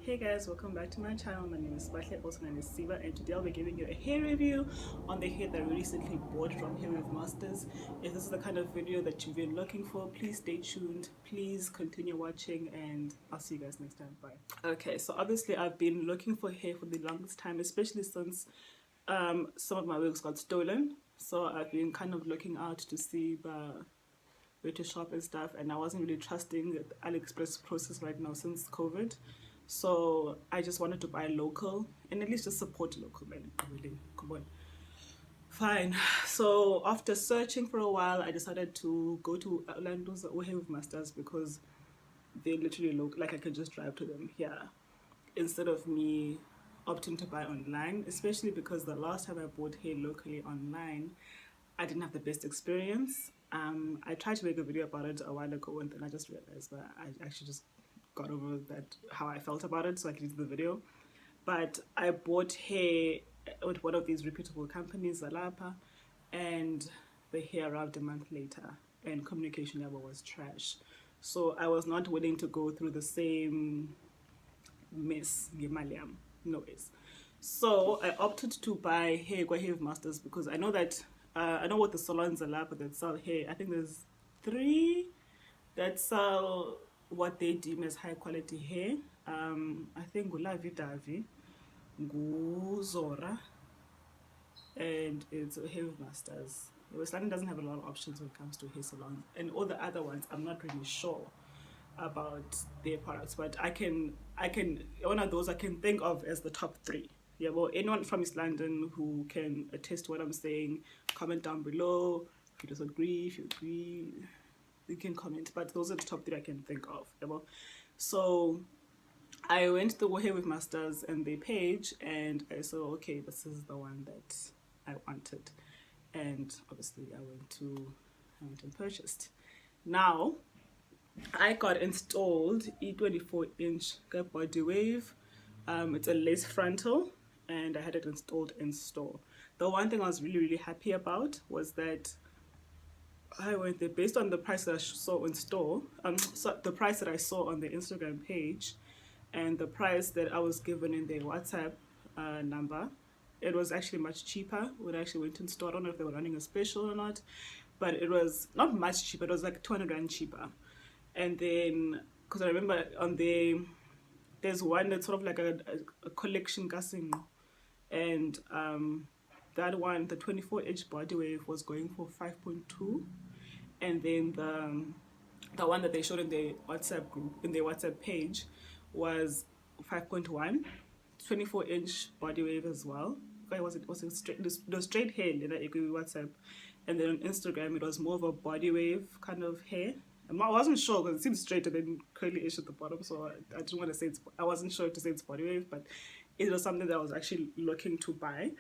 Hey guys, welcome back to my channel. My name is Bahle, also known as Siva, and today I'll be giving you a hair review on the hair that I recently bought from Hairweave Masters. If this is the kind of video that you've been looking for, please stay tuned, please continue watching, and I'll see you guys next time. Bye. Okay, so obviously I've been looking for hair for the longest time, especially since some of my wigs got stolen. So I've been kind of looking out to see where to shop and stuff, and I wasn't really trusting the AliExpress process right now since COVID. So I just wanted to buy local and at least just support local, man. Really, come on. Fine. So after searching for a while, I decided to go to Orlando's Bodywave Masters because they literally look like I can just drive to them here instead of me opting to buy online, especially because the last time I bought hair locally online, I didn't have the best experience. I tried to make a video about it a while ago, and then I just realized that I actually just got over that, how I felt about it, so I could do the video. But I bought hair with one of these reputable companies, Zalapa, and the hair arrived a month later, and communication level was trash. So I was not willing to go through the same mess, no ways. So I opted to buy hair kwa Hair Masters because I know that I know what the salons are like that sell hair. I think there's 3 that sell what they deem as high quality hair. I think Gulavi Davi, Zora, and it's Hair Masters. Salon doesn't have a lot of options when it comes to hair salons, and all the other ones I'm not really sure about their products, but I can one of those I can think of as the top 3. Yeah, well, anyone from East London who can attest to what I'm saying, comment down below. If you disagree, if you agree, you can comment. But those are the top 3 I can think of. Yeah, well, so I went to the Hairweave Masters and their page, and I saw, okay, this is the one that I wanted, and obviously I went and purchased. Now I got installed a 24-inch Bodywave. It's a lace frontal, and I had it installed in store. The one thing I was really happy about was that I went there based on the price that I saw in store, so the price that I saw on the Instagram page, and the price that I was given in their WhatsApp number. It was actually much cheaper when I actually went in store. I don't know if they were running a special or not, but it was not much cheaper. It was like 200 rand cheaper. And then, because I remember on there's one that's sort of like a collection gassing, and that one, the 24-inch Bodywave, was going for 5.2, and then the one that they showed in their WhatsApp group, in their WhatsApp page, was 5.1. 24-inch Bodywave as well. Was it straight? The straight hair in the WhatsApp, and then on Instagram it was more of a Bodywave kind of hair. I wasn't sure because it seemed straight and then curly-ish at the bottom, so I didn't want to say I wasn't sure to say it's Bodywave, but it was something that I was actually looking to buy.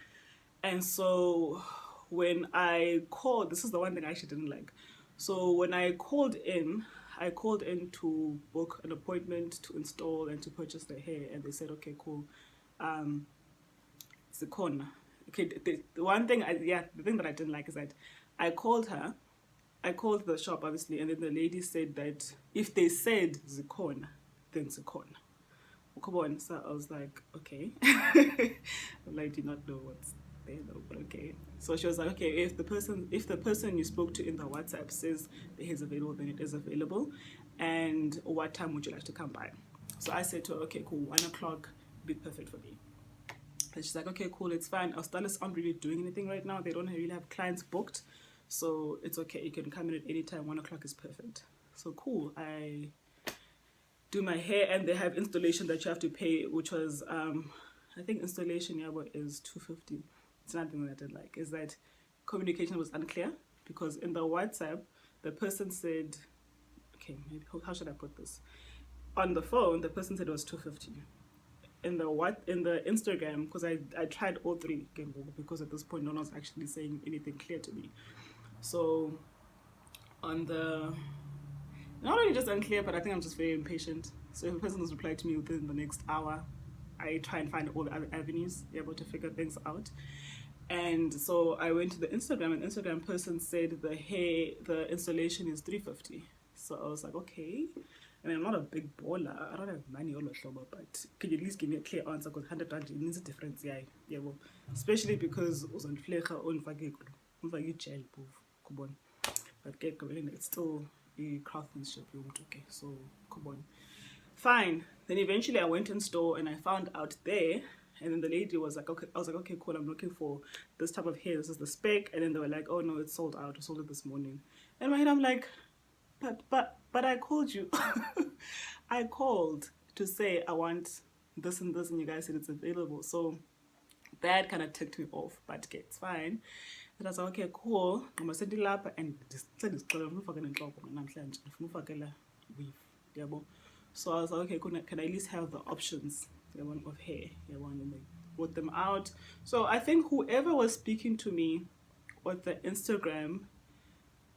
And so when I called, this is the one thing I actually didn't like. So when I called in to book an appointment to install and to purchase the hair, and they said, okay, cool, Zikon. Okay, the one thing the thing that I didn't like is that I called the shop, obviously, and then the lady said that if they said Zikon, then Zikon. Come on, so I was like, okay. I did not know what's there though, but okay. So she was like, okay, if the person you spoke to in the WhatsApp says the hair is available, then it is available. And what time would you like to come by? So I said to her, okay, cool, 1 o'clock would be perfect for me. And she's like, okay, cool, it's fine. Our stylists aren't really doing anything right now. They don't really have clients booked. So it's okay, you can come in at any time. 1 o'clock is perfect. So cool, I do my hair, and they have installation that you have to pay, which was, I think installation is 250. It's nothing that I did like, is that communication was unclear, because in the WhatsApp, the person said, okay, maybe, how should I put this? On the phone, the person said it was 250. In the Instagram, because I tried all 3 because at this point no one was actually saying anything clear to me. So on the, not only just unclear, but I think I'm just very impatient. So if a person has replied to me within the next hour, I try and find all the other avenues able to figure things out. And so I went to the Instagram, and Instagram person said the installation is 350. So I was like, okay. I mean, I'm not a big baller. I don't have money all the but can you at least give me a clear answer? Because 100 rand it means a difference, yeah, well, especially because on flecha on fagik gel come on, but get going. It's still the craftsmanship, okay. So come on, fine. Then eventually I went in store and I found out there. And then the lady was like, okay, I was like, okay, cool, I'm looking for this type of hair, this is the spec. And then they were like, oh no, it's sold out, I sold it this morning. And in my head I'm like, but I called you. I called to say I want this and this, and you guys said it's available. So that kind of ticked me off, but okay, it's fine. And I was like, okay, cool. I'm gonna send it up and just send this color. I'm fucking in trouble. I'm fucking weave. Yeah, so I was like, okay, can I at least have the options? Yeah, one of hair. Yeah, one, and they brought them out. So I think whoever was speaking to me on the Instagram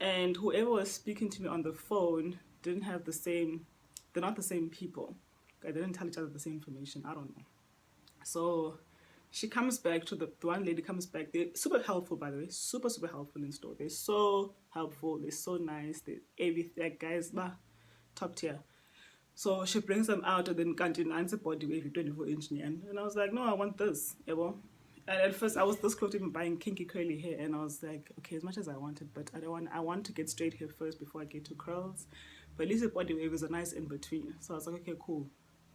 and whoever was speaking to me on the phone didn't have the same. They're not the same people. They didn't tell each other the same information. I don't know. So she comes back to the one lady comes back. They're super helpful, by the way. Super helpful in store. They're so helpful. They're so nice. They everything, guys, top tier. So she brings them out and then can't answer Bodywave 24-inch. And I was like, no, I want this. Yeah, well. And at first I was this close to even buying kinky curly hair, and I was like, okay, as much as I wanted, but I want to get straight hair first before I get to curls. But at least the Bodywave is a nice in between. So I was like, okay, cool.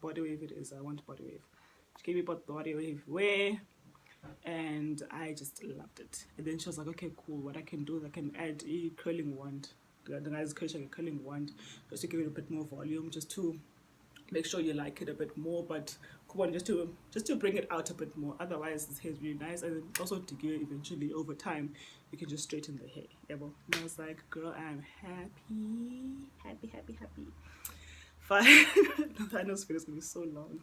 Bodywave it is. I want Bodywave. She gave me Bodywave wear, and I just loved it. And then she was like, okay, cool. What I can do is I can add a curling wand. The guy's curling a curling wand just to give it a bit more volume, just to make sure you like it a bit more, but come on, just to bring it out a bit more. Otherwise this hair is really nice, and also to give it eventually over time you can just straighten the hair. Yeah, well, and I was like, girl, I'm happy. Fine. I know this video is gonna be so long,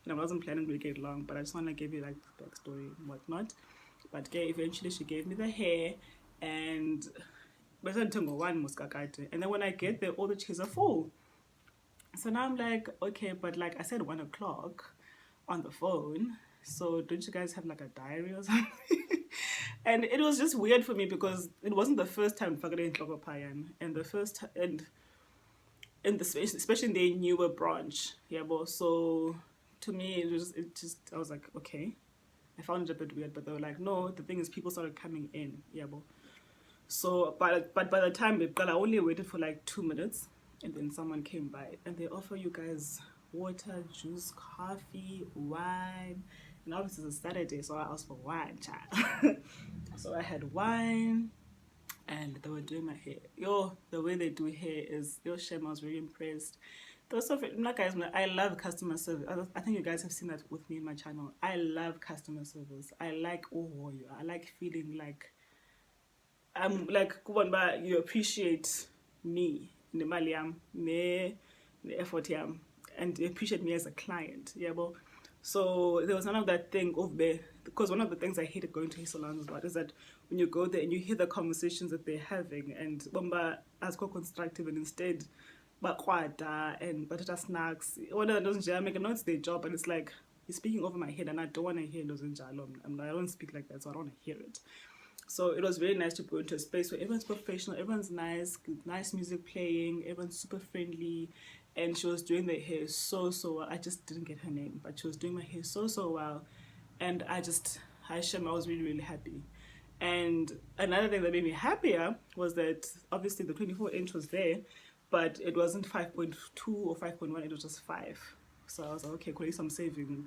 and I wasn't planning to make it long, but I just want to give you like the backstory and whatnot. But yeah, eventually she gave me the hair, and and then when I get there, all the chairs are full. So now I'm like, okay, but like I said 1 o'clock on the phone, so don't you guys have like a diary or something? And it was just weird for me because it wasn't the first time fucking Payan, and the first and in the especially in the newer branch, yeah, but so to me it just I was like, okay, I found it a bit weird, but they were like, no, the thing is people started coming in, yeah, but so but by the time I only waited for like 2 minutes. And then someone came by and they offer you guys water, juice, coffee, wine. And obviously it's a Saturday, so I asked for wine, child. So I had wine and they were doing my hair. The way they do hair is, shame, I was very impressed. Those of it, guys, I love customer service. I think you guys have seen that with me in my channel. I love customer service. I like I like feeling like I'm like, you appreciate me. The Maliam, the effort, and they appreciate me as a client. Yeah, well, so there was none of that thing over there, because one of the things I hated going to salons about is that when you go there and you hear the conversations that they're having, and Bomba as quite constructive, and instead bakwada and batata snacks, one of those I know it's their job, but it's like you're speaking over my head, and I don't want to hear those in Jalo. I don't speak like that, so I don't want to hear it. So it was very nice to go into a space where everyone's professional, everyone's nice music playing, everyone's super friendly, and she was doing the hair so well. I just didn't get her name, but she was doing my hair so well, and I was really happy. And another thing that made me happier was that obviously the 24-inch was there, but it wasn't 5.2 or 5.1, it was just 5. So I was like, okay, cool, I'm saving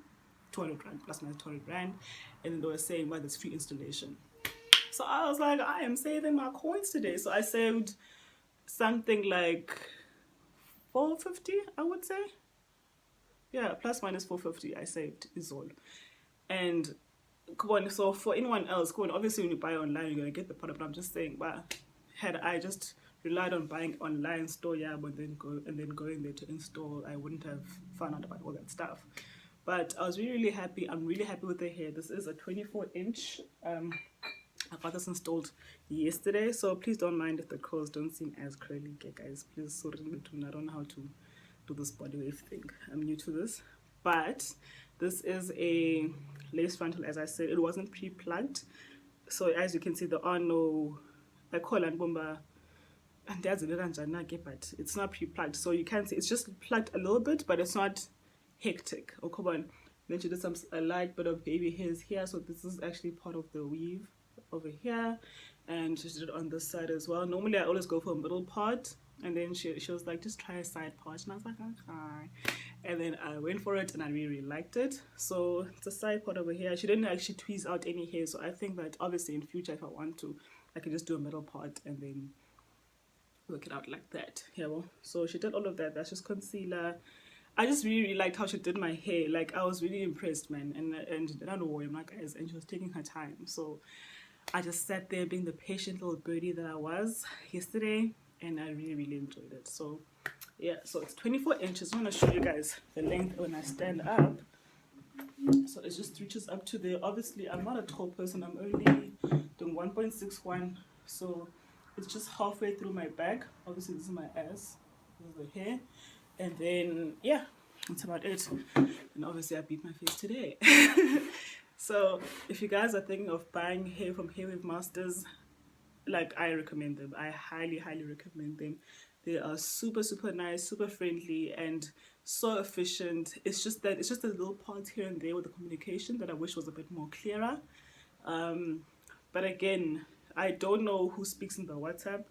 200 rand plus minus 200 rand, and then they were saying, well, there's free installation. So I was like, I am saving my coins today. So I saved something like 450, I would say. Yeah, plus minus 450 I saved is all. And so for anyone else, obviously when you buy online, you're going to get the product. But I'm just saying, but had I just relied on buying online store, but then going there to install, I wouldn't have found out about all that stuff. But I was really happy. I'm really happy with the hair. This is a 24-inch. I got this installed yesterday, so please don't mind if the curls don't seem as curly, okay, guys. Please, sorry, I don't know how to do this Bodywave thing. I'm new to this, but this is a lace frontal. As I said, it wasn't pre-plugged, so as you can see, there are no, I call it bomba and there's a little anjanake, but it's not pre-plucked, so you can't see. It's just plucked a little bit, but it's not hectic. Oh, come on. Then she did a light bit of baby hairs here, so this is actually part of the weave over here, and she did it on this side as well. Normally I always go for a middle part, and then she was like, just try a side part, and I was like, okay. And then I went for it, and I really liked it. So it's a side part over here. She didn't actually tweeze out any hair, so I think that obviously in future, if I want to, I can just do a middle part and then work it out like that. Yeah, well, so she did all of that. That's just concealer. I just really liked how she did my hair. Like, I was really impressed, man. And I don't know why I'm like, guys, and she was taking her time. So I just sat there being the patient little birdie that I was yesterday, and I really enjoyed it. So yeah, so it's 24 inches. I'm going to show you guys the length when I stand up. So it just reaches up to there. Obviously, I'm not a tall person. I'm only doing 1.61. So it's just halfway through my back. Obviously, this is my ass. This is the hair. And then, yeah, that's about it. And obviously, I beat my face today. So if you guys are thinking of buying hair from Hairweave Masters, like, I recommend them. I highly recommend them. They are super nice, super friendly, and so efficient. It's just a little part here and there with the communication that I wish was a bit more clearer. But again, I don't know who speaks in the WhatsApp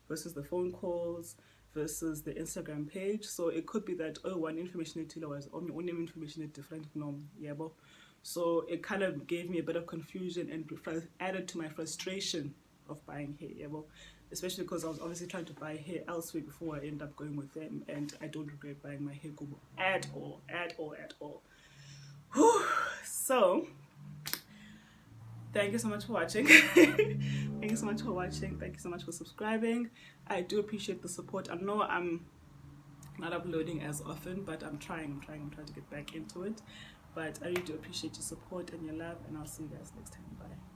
versus the phone calls versus the Instagram page. So it could be that, oh, one information was on information different. No, yeah, but so it kind of gave me a bit of confusion and added to my frustration of buying hair. Yeah, well, especially because I was obviously trying to buy hair elsewhere before I end up going with them, and I don't regret buying my hair Kubo at all. Whew. So thank you so much for watching. Thank you so much for watching. Thank you so much for subscribing. I do appreciate the support. I know I'm not uploading as often, but I'm trying to get back into it. But I really do appreciate your support and your love, and I'll see you guys next time. Bye.